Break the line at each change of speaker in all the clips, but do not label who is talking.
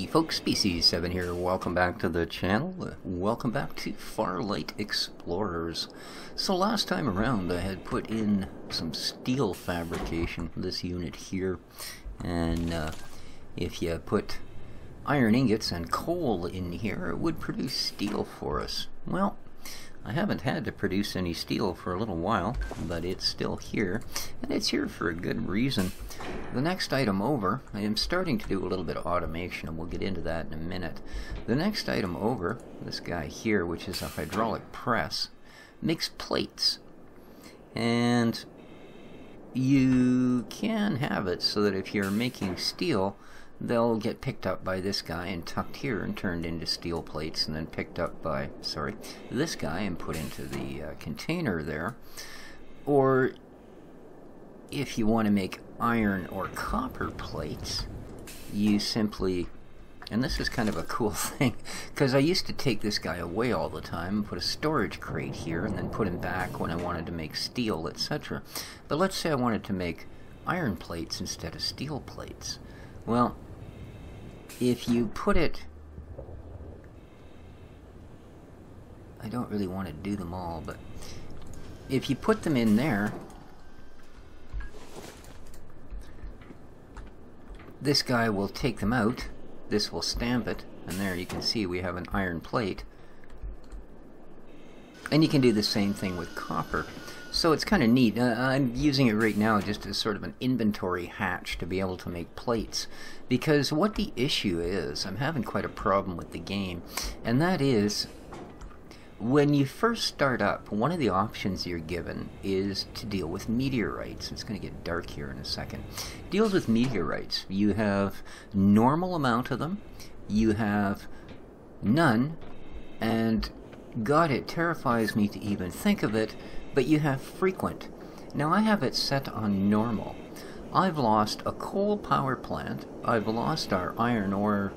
folks, Species7 here. Welcome back to the channel. Welcome back to Farlight Explorers. So last time around I had put in some steel fabrication, this unit here, and if you put iron ingots and coal in here, it would produce steel for us. Well, I haven't had to produce any steel for a little while, but it's still here, and it's here for a good reason. The next item over, I am starting to do a little bit of automation, and we'll get into that in a minute. The next item over, this guy here, which is a hydraulic press, makes plates. And you can have it so that if you're making steel, they'll get picked up by this guy and tucked here and turned into steel plates, and then picked up by, this guy and put into the container there. Or if you want to make iron or copper plates, you simply, and this is kind of a cool thing, because I used to take this guy away all the time and put a storage crate here and then put him back when I wanted to make steel, etc. But let's say I wanted to make iron plates instead of steel plates. Well, if you put it, I don't really want to do them all, but if you put them in there, this guy will take them out, this will stamp it, and there you can see we have an iron plate. And you can do the same thing with copper. So it's kind of neat. I'm using it right now just as sort of an inventory hatch to be able to make plates. Because what the issue is, I'm having quite a problem with the game, and that is, when you first start up, one of the options you're given is to deal with meteorites. It's going to get dark here in a second. Deals with meteorites. You have normal amount of them, you have none, and God, it terrifies me to even think of it, but you have frequent. Now I have it set on normal. I've lost a coal power plant, I've lost our iron ore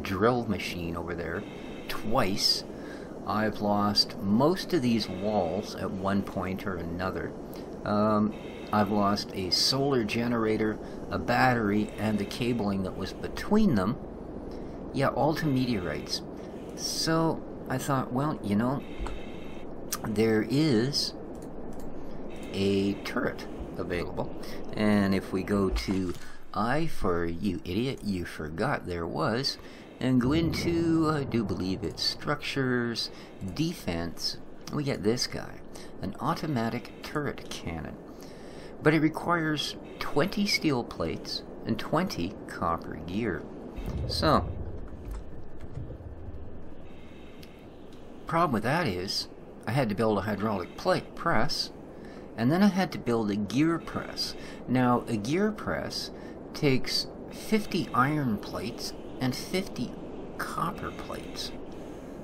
drill machine over there twice, I've lost most of these walls at one point or another. I've lost a solar generator, a battery, and the cabling that was between them. Yeah, all to meteorites. So I thought, well, you know, there is a turret available, and if we go to I for you idiot, you forgot there was, and go into, I do believe it's structures, defense, we get this guy, an automatic turret cannon. But it requires 20 steel plates and 20 copper gear. So, problem with that is, I had to build a hydraulic press, and then I had to build a gear press. Now, a gear press takes 50 iron plates and 50 copper plates.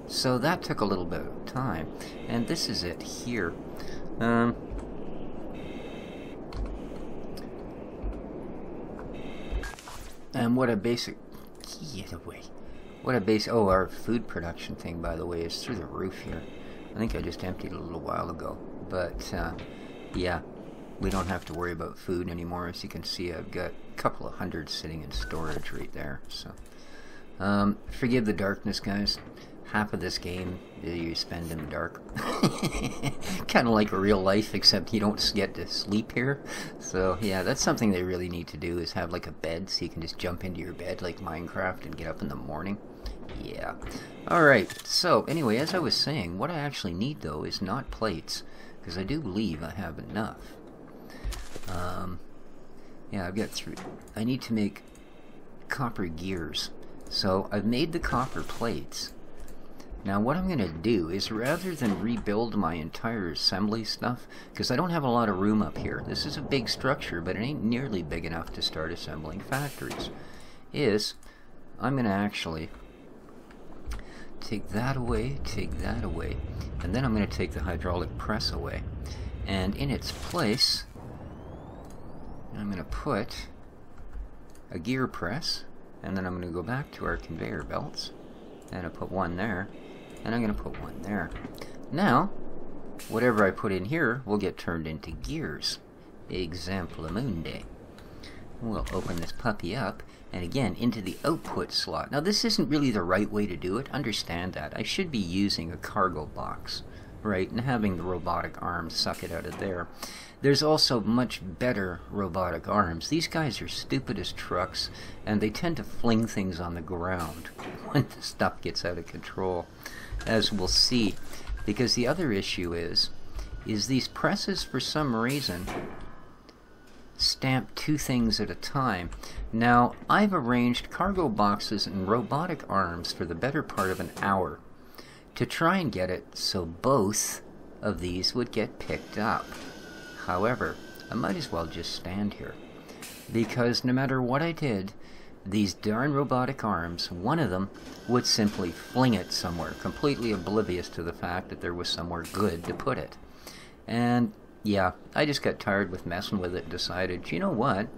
So that took a little bit of time, and this is it here. And what a basic, get away. What a base, oh, our food production thing, by the way, is through the roof here. I think I just emptied it a little while ago, but yeah, we don't have to worry about food anymore. As you can see, I've got a couple of hundred sitting in storage right there. So forgive the darkness, guys. Half of this game you spend in the dark. Kind of like real life, except you don't get to sleep here. So yeah, that's something they really need to do, is have like a bed so you can just jump into your bed like Minecraft and get up in the morning. Yeah. Alright, so anyway, as I was saying, what I actually need though is not plates, because I do believe I have enough. Yeah, I've got three. I need to make copper gears. So I've made the copper plates. Now what I'm going to do is, rather than rebuild my entire assembly stuff, because I don't have a lot of room up here, this is a big structure, but it ain't nearly big enough to start assembling factories, is I'm going to actually take that away, and then I'm going to take the hydraulic press away. And in its place, I'm going to put a gear press, and then I'm going to go back to our conveyor belts, and I put one there, and I'm going to put one there. Now, whatever I put in here will get turned into gears. Example mundi. We'll open this puppy up, and again into the output slot. Now this isn't really the right way to do it, understand that. I should be using a cargo box, right, and having the robotic arms suck it out of there. There's also much better robotic arms. These guys are stupid as trucks, and they tend to fling things on the ground when the stuff gets out of control, as we'll see. Because the other issue is these presses, for some reason, stamp two things at a time. Now, I've arranged cargo boxes and robotic arms for the better part of an hour to try and get it so both of these would get picked up. However, I might as well just stand here, because no matter what I did, these darn robotic arms, one of them would simply fling it somewhere, completely oblivious to the fact that there was somewhere good to put it. And yeah, I just got tired with messing with it and decided, you know what?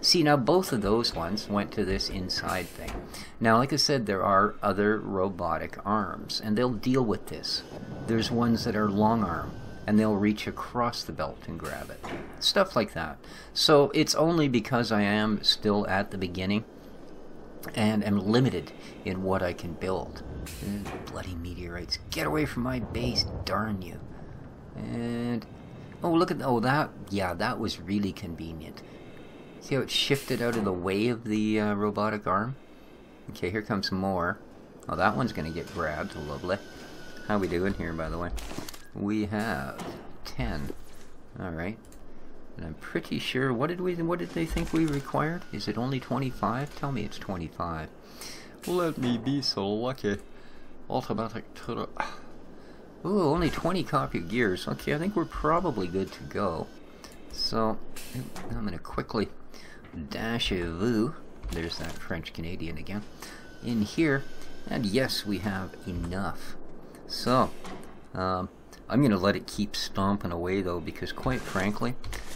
See, now both of those ones went to this inside thing. Now, like I said, there are other robotic arms, and they'll deal with this. There's ones that are long arm, and they'll reach across the belt and grab it. Stuff like that. So it's only because I am still at the beginning and am limited in what I can build. Bloody meteorites. Get away from my base, darn you. And oh, look at that was really convenient. See how it shifted out of the way of the robotic arm? Okay, here comes more. Oh, that one's gonna get grabbed. Lovely. How we doing here, by the way? We have 10. Alright. And I'm pretty sure, what did they think we required? Is it only 25? Tell me it's 25. Let me be so lucky. Automatic turret. Ooh, only 20 copy gears. Okay, I think we're probably good to go. So, I'm going to quickly dash a vu. There's that French Canadian again. In here. And yes, we have enough. So, I'm going to let it keep stomping away, though, because quite frankly,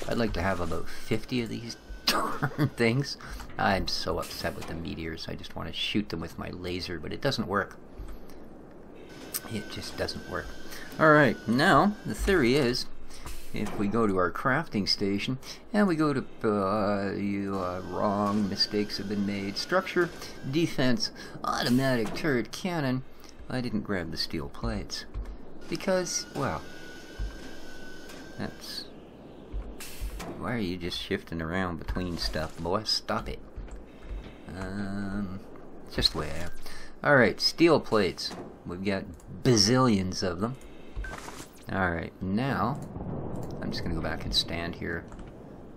I'd like to have about 50 of these darn things. I'm so upset with the meteors. I just want to shoot them with my laser, but it doesn't work. It just doesn't work. Alright, now, the theory is, if we go to our crafting station, and we go to, wrong, mistakes have been made, structure, defense, automatic turret cannon, I didn't grab the steel plates. Because, well, that's... Why are you just shifting around between stuff, boy? Stop it. Just the way I am. Alright, steel plates. We've got bazillions of them. Alright, now, I'm just going to go back and stand here.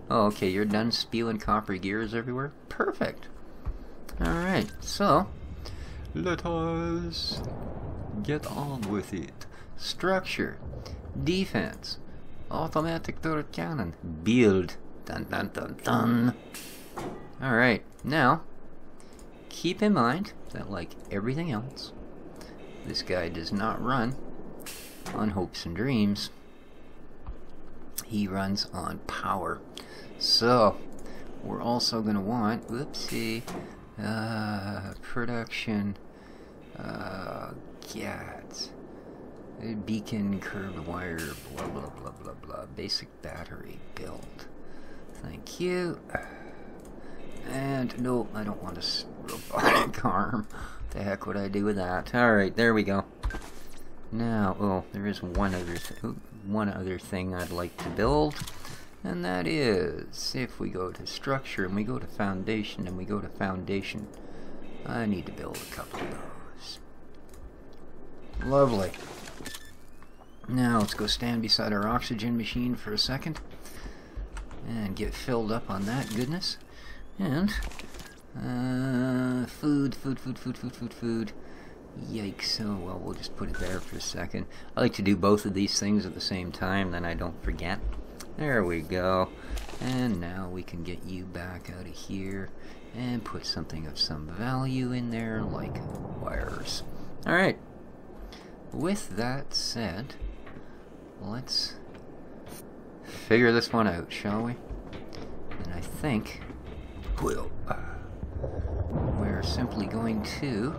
Oh, okay, you're done spewing copper gears everywhere? Perfect. Alright, so, let us get on with it. Structure, defense, automatic turret cannon, build. Dun dun dun dun. Alright, now, keep in mind that like everything else, this guy does not run on hopes and dreams. He runs on power. So, we're also going to want, whoopsie, production, cats. Beacon, curved wire, blah blah blah blah blah. Basic battery build. Thank you. And no, I don't want a robotic arm. The heck would I do with that? Alright, there we go. Now, oh, there is one other thing I'd like to build. And that is, if we go to structure and we go to foundation and we go to foundation, I need to build a couple of those. Lovely. Now let's go stand beside our oxygen machine for a second and get filled up on that goodness. And food. Yikes. Oh well, we'll just put it there for a second. I like to do both of these things at the same time, then I don't forget. There we go. And now we can get you back out of here and put something of some value in there, like wires. Alright. With that said, let's figure this one out, shall we? And I think we're simply going to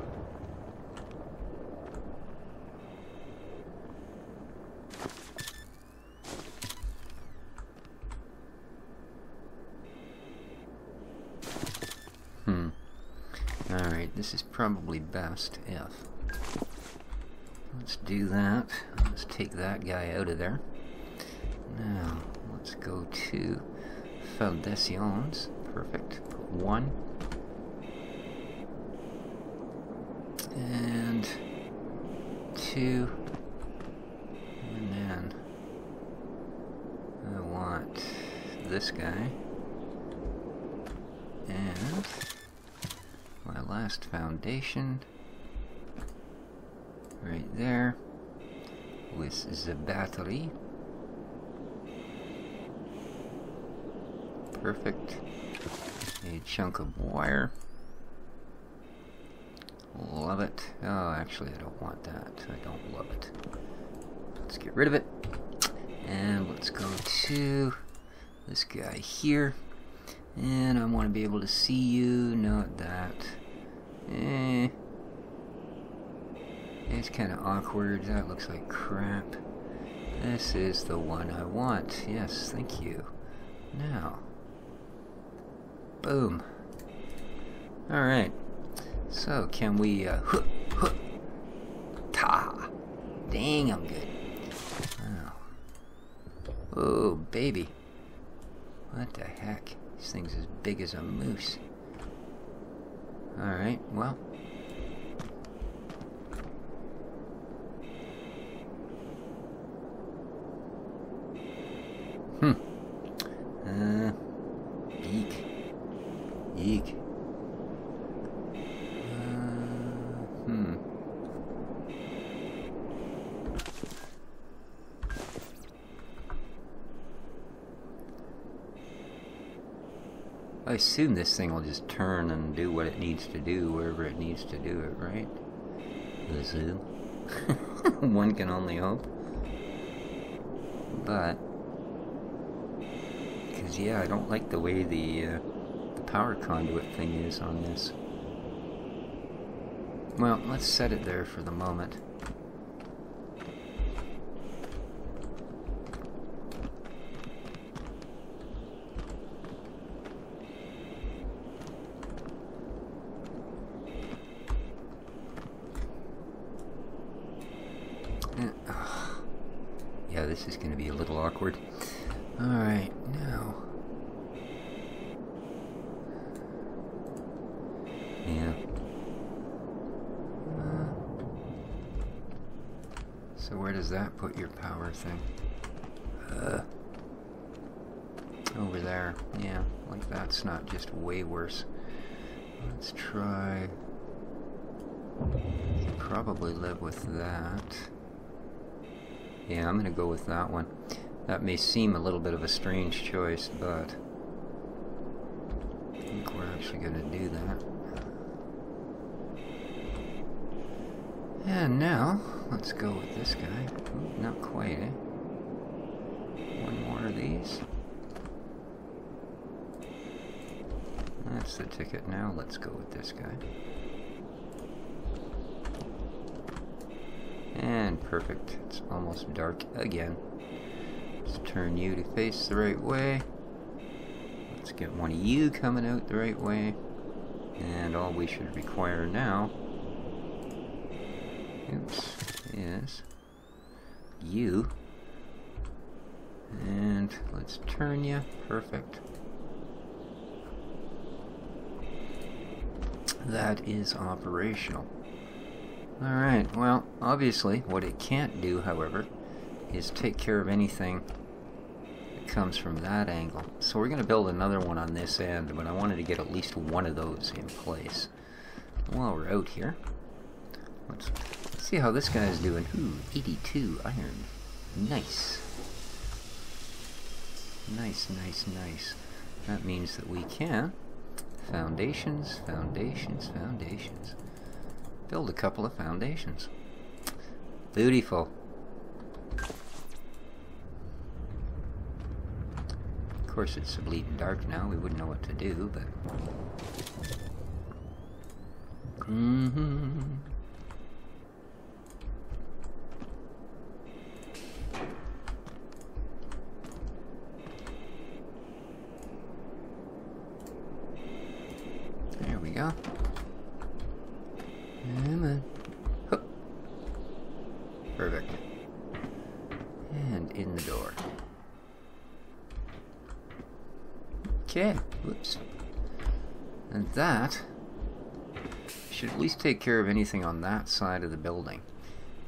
this is probably best if. Let's do that. Let's take that guy out of there. Now, let's go to Foundations. Perfect. Put 1. And 2. And then I want this guy. And my last foundation right there with the battery. Perfect. A chunk of wire. Love it. Oh, actually I don't want that. I don't love it. Let's get rid of it. And let's go to this guy here. And I want to be able to see you, not that. It's kind of awkward. That looks like crap. This is the one I want. Yes, thank you. Now. Boom. Alright. So, can we, ta! Dang, I'm good. Oh. Oh, baby. What the heck? This thing's as big as a moose. Alright, well. Eek. Eek. I assume this thing will just turn and do what it needs to do wherever it needs to do it, right? Assume. One can only hope. But, because yeah, I don't like the way the power conduit thing is on this. Well, let's set it there for the moment. Yeah, this is going to be a little awkward. Alright, now. Yeah. So where does that put your power thing? Over there. Yeah, like that's not just way worse. Let's try. Probably live with that. Yeah, I'm gonna go with that one. That may seem a little bit of a strange choice, but I think we're actually gonna do that. And now, let's go with this guy. Ooh, not quite, eh? One more of these. That's the ticket. Now let's go with this guy. And perfect. It's almost dark again. Let's turn you to face the right way. Let's get one of you coming out the right way. And all we should require now, oops, is you. And let's turn you. Perfect. That is operational. Alright, well, obviously, what it can't do, however, is take care of anything that comes from that angle. So we're going to build another one on this end, but I wanted to get at least one of those in place. While we're out here, let's see how this guy's doing. Ooh, 82 iron. Nice. Nice, nice, nice. That means that we can foundations, foundations, foundations. Build a couple of foundations. Beautiful. Of course, it's so bleeding dark now, we wouldn't know what to do, but... There we go. and in the door. Okay, whoops. And that should at least take care of anything on that side of the building.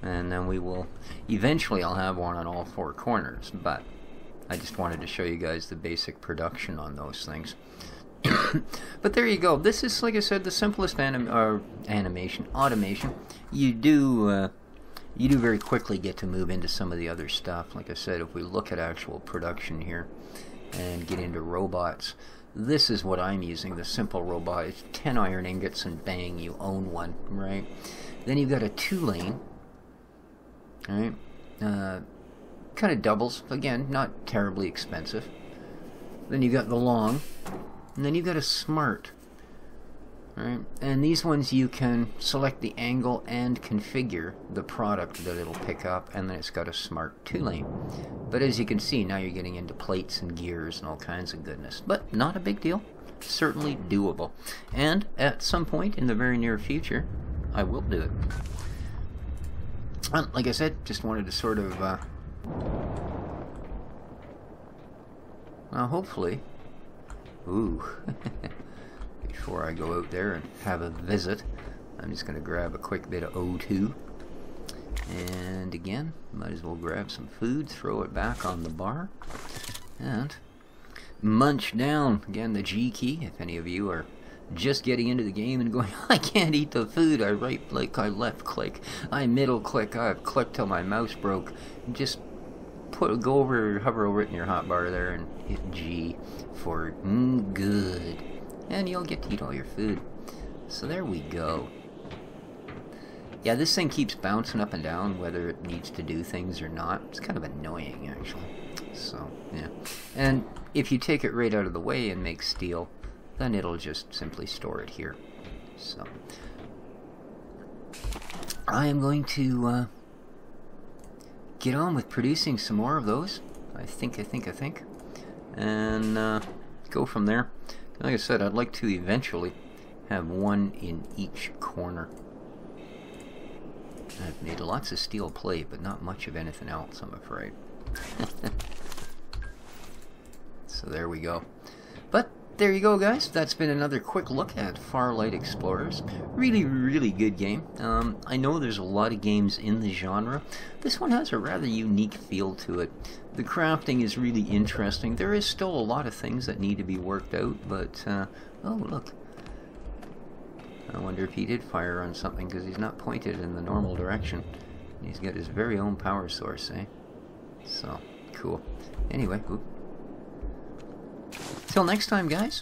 And then we will, eventually I'll have one on all four corners, but I just wanted to show you guys the basic production on those things. But there you go. This is, like I said, the simplest automation. You do very quickly get to move into some of the other stuff. Like I said, if we look at actual production here and get into robots, this is what I'm using, the simple robot. It's 10 iron ingots and bang, you own one, right? Then you've got a 2-lane, right? Kind of doubles, again, not terribly expensive. Then you've got the long, and then you've got a smart, right? And these ones you can select the angle and configure the product that it'll pick up, and then it's got a smart 2-lane. But as you can see, now you're getting into plates and gears and all kinds of goodness. But not a big deal. Certainly doable. And at some point in the very near future, I will do it. Well, like I said, just wanted to sort of, well, hopefully, before I go out there and have a visit, I'm just going to grab a quick bit of O2. And again, might as well grab some food, throw it back on the bar, and munch down. Again, the G key, if any of you are just getting into the game and going, I can't eat the food, I right click, I left click, I middle click, I've clicked till my mouse broke. Just go over, hover over it in your hotbar there and hit G for good. And you'll get to eat all your food. So there we go. Yeah, this thing keeps bouncing up and down whether it needs to do things or not. It's kind of annoying, actually. So, yeah. And if you take it right out of the way and make steel, then it'll just simply store it here. So, I am going to get on with producing some more of those. I think. And go from there. Like I said, I'd like to eventually have one in each corner. I've made lots of steel plate, but not much of anything else, I'm afraid. So there we go. But there you go, guys. That's been another quick look at Farlight Explorers. Really, really good game. I know there's a lot of games in the genre. This one has a rather unique feel to it. The crafting is really interesting. There is still a lot of things that need to be worked out, but, oh, look. I wonder if he did fire on something, because he's not pointed in the normal direction. He's got his very own power source, eh? So, cool. Anyway, till next time, guys.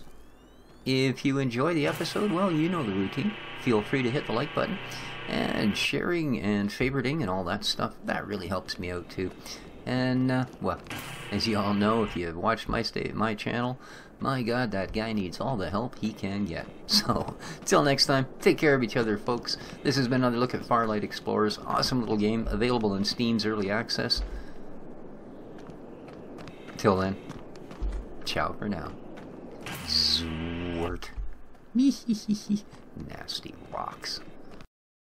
If you enjoy the episode, well, you know the routine. Feel free to hit the like button. And sharing and favoriting and all that stuff, that really helps me out, too. And, well, as you all know, if you've watched my channel, my God, that guy needs all the help he can get. So, till next time, take care of each other, folks. This has been another look at Farlight Explorers. Awesome little game, available in Steam's Early Access. Till then, ciao for now. Zwart. Nasty rocks.